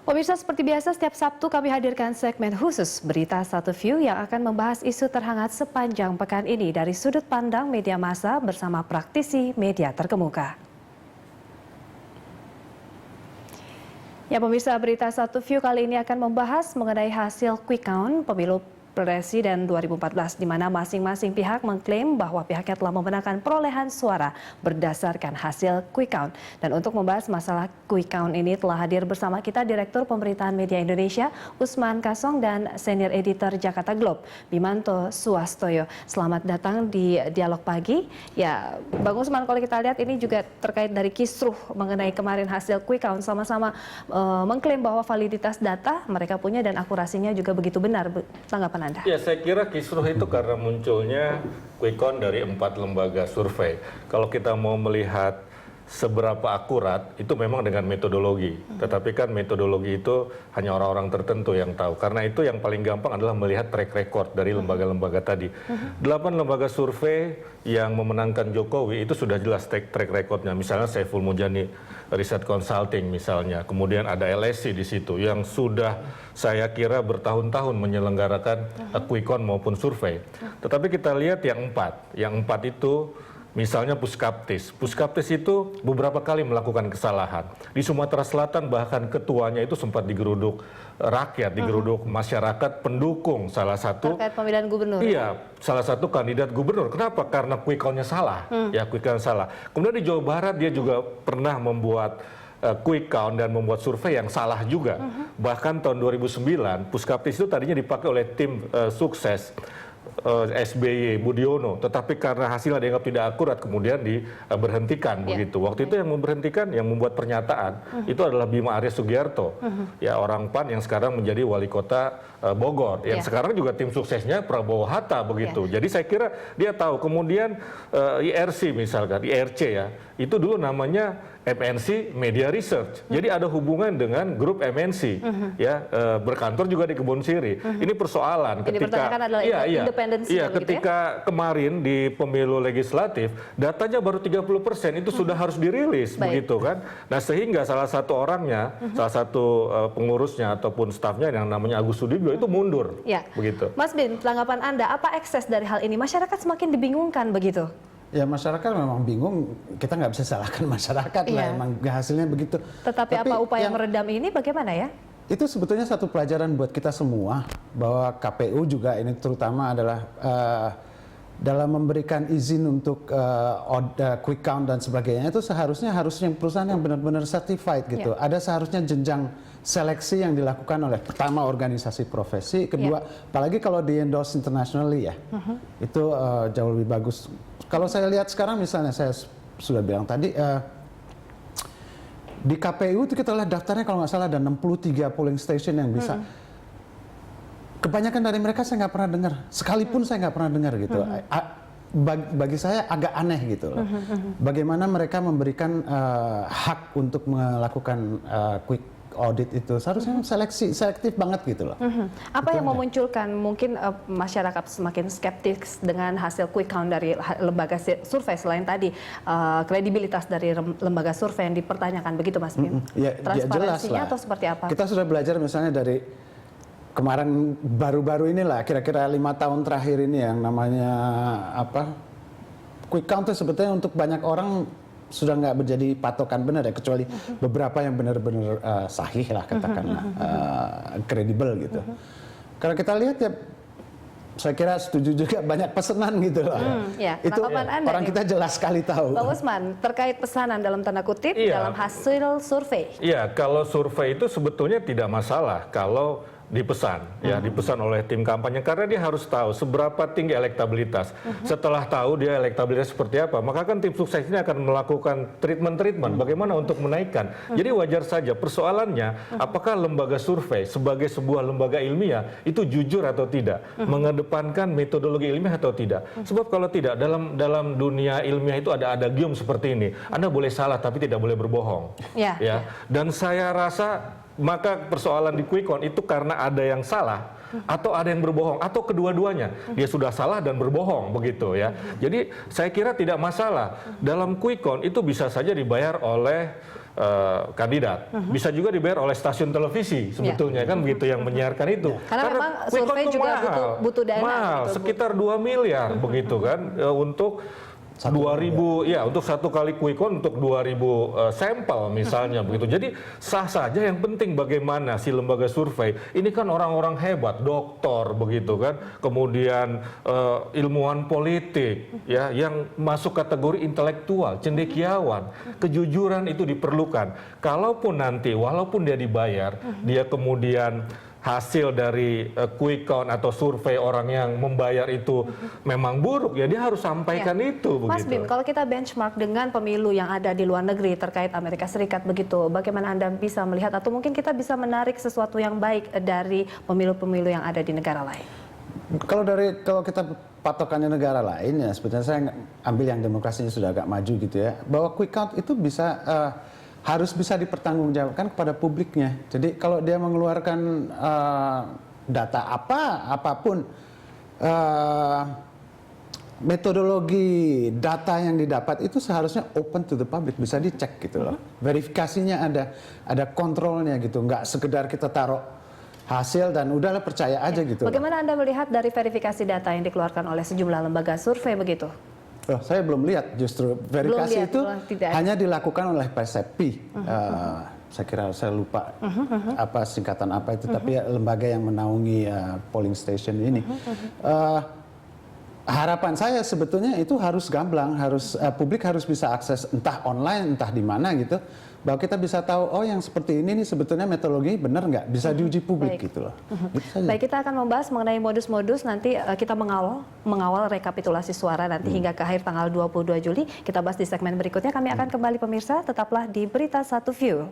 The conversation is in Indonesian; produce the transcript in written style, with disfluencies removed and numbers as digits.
Pemirsa, seperti biasa setiap Sabtu kami hadirkan segmen khusus Berita Satu View yang akan membahas isu terhangat sepanjang pekan ini dari sudut pandang media massa bersama praktisi media terkemuka. Ya pemirsa, Berita Satu View kali ini akan membahas mengenai hasil quick count pemilu Presiden 2014 di mana masing-masing pihak mengklaim bahwa pihaknya telah memenangkan perolehan suara berdasarkan hasil quick count. Dan untuk membahas masalah quick count ini telah hadir bersama kita Direktur Pemberitaan Media Indonesia Usman Kasong dan Senior Editor Jakarta Globe Bimanto Suwastoyo. Selamat datang di Dialog Pagi. Ya, Bang Usman, kalau kita lihat ini juga terkait dari kisruh mengenai kemarin hasil quick count, sama-sama mengklaim bahwa validitas data mereka punya dan akurasinya juga begitu benar. Tanggapan Anda? Ya, saya kira kisruh itu karena munculnya quick count dari 4 lembaga survei. Kalau kita mau melihat seberapa akurat, itu memang dengan metodologi. Tetapi kan metodologi itu hanya orang-orang tertentu yang tahu. Karena itu yang paling gampang adalah melihat track record dari lembaga-lembaga tadi. 8 lembaga survei yang memenangkan Jokowi itu sudah jelas track recordnya. Misalnya Saiful Mujani Research Consulting misalnya. Kemudian ada LSI di situ yang sudah saya kira bertahun-tahun menyelenggarakan quick count maupun survei. Tetapi kita lihat yang 4. Yang 4 itu misalnya Puskaptis. Puskaptis itu beberapa kali melakukan kesalahan. Di Sumatera Selatan bahkan ketuanya itu sempat digeruduk rakyat, digeruduk masyarakat pendukung salah satu. Terkait pemilihan gubernur. Iya, salah satu kandidat gubernur. Kenapa? Karena quick count-nya salah. Ya, quick count salah. Kemudian di Jawa Barat dia juga pernah membuat quick count dan membuat survei yang salah juga. Bahkan tahun 2009, Puskaptis itu tadinya dipakai oleh tim sukses SBY Budiono, tetapi karena hasilnya dianggap tidak akurat kemudian diberhentikan begitu. Waktu itu yang memberhentikan, yang membuat pernyataan itu adalah Bima Arya Sugiarto, ya orang PAN yang sekarang menjadi wali kota Bogor, yang sekarang juga tim suksesnya Prabowo Hatta begitu. Jadi saya kira dia tahu. Kemudian IRC misalkan, IRC ya, itu dulu namanya MNC Media Research. Jadi ada hubungan dengan grup MNC, ya berkantor juga di Kebon Siri. Ini persoalan ketika ketika kemarin di pemilu legislatif datanya baru 30% itu sudah harus dirilis begitu kan. Nah, sehingga salah satu orangnya, salah satu pengurusnya ataupun stafnya yang namanya Agus Sudibyo itu mundur. Begitu. Mas Bin, tanggapan Anda apa ekses dari hal ini? Masyarakat semakin dibingungkan begitu. Ya, masyarakat memang bingung, kita nggak bisa salahkan masyarakat lah, emang hasilnya begitu. Tapi apa upaya meredam ini bagaimana ya? Itu sebetulnya satu pelajaran buat kita semua, bahwa KPU juga ini terutama adalah dalam memberikan izin untuk quick count dan sebagainya, itu seharusnya perusahaan yang benar-benar certified gitu. Ada seharusnya jenjang seleksi yang dilakukan oleh pertama organisasi profesi, kedua apalagi kalau di endorse internationally ya, itu jauh lebih bagus. Kalau saya lihat sekarang misalnya saya sudah bilang tadi di KPU itu kita lihat daftarnya kalau nggak salah ada 63 polling station yang bisa. Kebanyakan dari mereka saya nggak pernah dengar, sekalipun saya nggak pernah dengar gitu. Bagi saya agak aneh gitu loh. Bagaimana mereka memberikan hak untuk melakukan quick audit itu seharusnya selektif banget gitu loh. Apa yang memunculkan mungkin masyarakat semakin skeptis dengan hasil quick count dari lembaga survei selain tadi kredibilitas dari lembaga survei yang dipertanyakan begitu Mas Bim? Transparansinya atau seperti apa? Kita sudah belajar misalnya dari kemarin baru-baru inilah kira-kira 5 tahun terakhir ini yang namanya quick count itu sebetulnya untuk banyak orang sudah nggak menjadi patokan benar ya, kecuali beberapa yang benar-benar sahih lah katakanlah, kredibel gitu. Karena kita lihat ya, saya kira setuju juga banyak pesanan gitu loh. Itu orang kita jelas sekali tahu. Bang Usman, terkait pesanan dalam tanda kutip dalam hasil survei. Iya, kalau survei itu sebetulnya tidak masalah kalau dipesan, ya dipesan oleh tim kampanye, karena dia harus tahu seberapa tinggi elektabilitas. Setelah tahu dia elektabilitas seperti apa, maka kan tim sukses ini akan melakukan treatment bagaimana untuk menaikkan. Jadi wajar saja. Persoalannya apakah lembaga survei sebagai sebuah lembaga ilmiah itu jujur atau tidak, mengedepankan metodologi ilmiah atau tidak. Sebab kalau tidak, dalam dunia ilmiah itu ada adagium seperti ini. Anda boleh salah tapi tidak boleh berbohong. Ya. Dan saya rasa maka persoalan di quick count itu karena ada yang salah atau ada yang berbohong atau kedua-duanya, dia sudah salah dan berbohong begitu ya. Jadi saya kira tidak masalah dalam quick count itu bisa saja dibayar oleh kandidat. Bisa juga dibayar oleh stasiun televisi sebetulnya kan begitu yang menyiarkan itu. Karena memang quick count survei tuh juga mahal. butuh dana. Mahal, gitu, Bu. sekitar 2 miliar begitu kan untuk 2.000 ya untuk satu kali quick count untuk 2.000 sampel misalnya begitu. Jadi sah saja, yang penting bagaimana si lembaga survei ini kan orang-orang hebat, doktor begitu kan, kemudian ilmuwan politik ya yang masuk kategori intelektual, cendekiawan, kejujuran itu diperlukan. Kalaupun nanti walaupun dia dibayar, dia kemudian hasil dari quick count atau survei orang yang membayar itu memang buruk, ya dia harus sampaikan itu Mas begitu. Bim, kalau kita benchmark dengan pemilu yang ada di luar negeri terkait Amerika Serikat begitu, bagaimana Anda bisa melihat atau mungkin kita bisa menarik sesuatu yang baik dari pemilu-pemilu yang ada di negara lain? Kalau kita patokannya negara lain ya sebetulnya saya ambil yang demokrasinya sudah agak maju gitu ya, bahwa quick count itu bisa harus bisa dipertanggungjawabkan kepada publiknya. Jadi kalau dia mengeluarkan data apapun, metodologi data yang didapat itu seharusnya open to the public, bisa dicek gitu loh. Verifikasinya ada kontrolnya gitu, nggak sekedar kita taruh hasil dan udahlah percaya aja gitu. Bagaimana Anda melihat dari verifikasi data yang dikeluarkan oleh sejumlah lembaga survei begitu? Oh, saya belum lihat, justru verifikasi lihat, itu tidak ada. hanya dilakukan oleh Persepi. Saya kira saya lupa apa singkatan apa itu, tapi ya, lembaga yang menaungi polling station ini. Harapan saya sebetulnya itu harus gamblang, publik harus bisa akses entah online entah di mana gitu, bahwa kita bisa tahu oh yang seperti ini nih sebetulnya metodologi benar nggak, bisa diuji publik. Baik. Gitu loh. Gitu saja. Baik, kita akan membahas mengenai modus-modus nanti kita mengawal rekapitulasi suara nanti hingga ke akhir tanggal 22 Juli. Kita bahas di segmen berikutnya. Kami akan kembali pemirsa, tetaplah di Berita Satu View.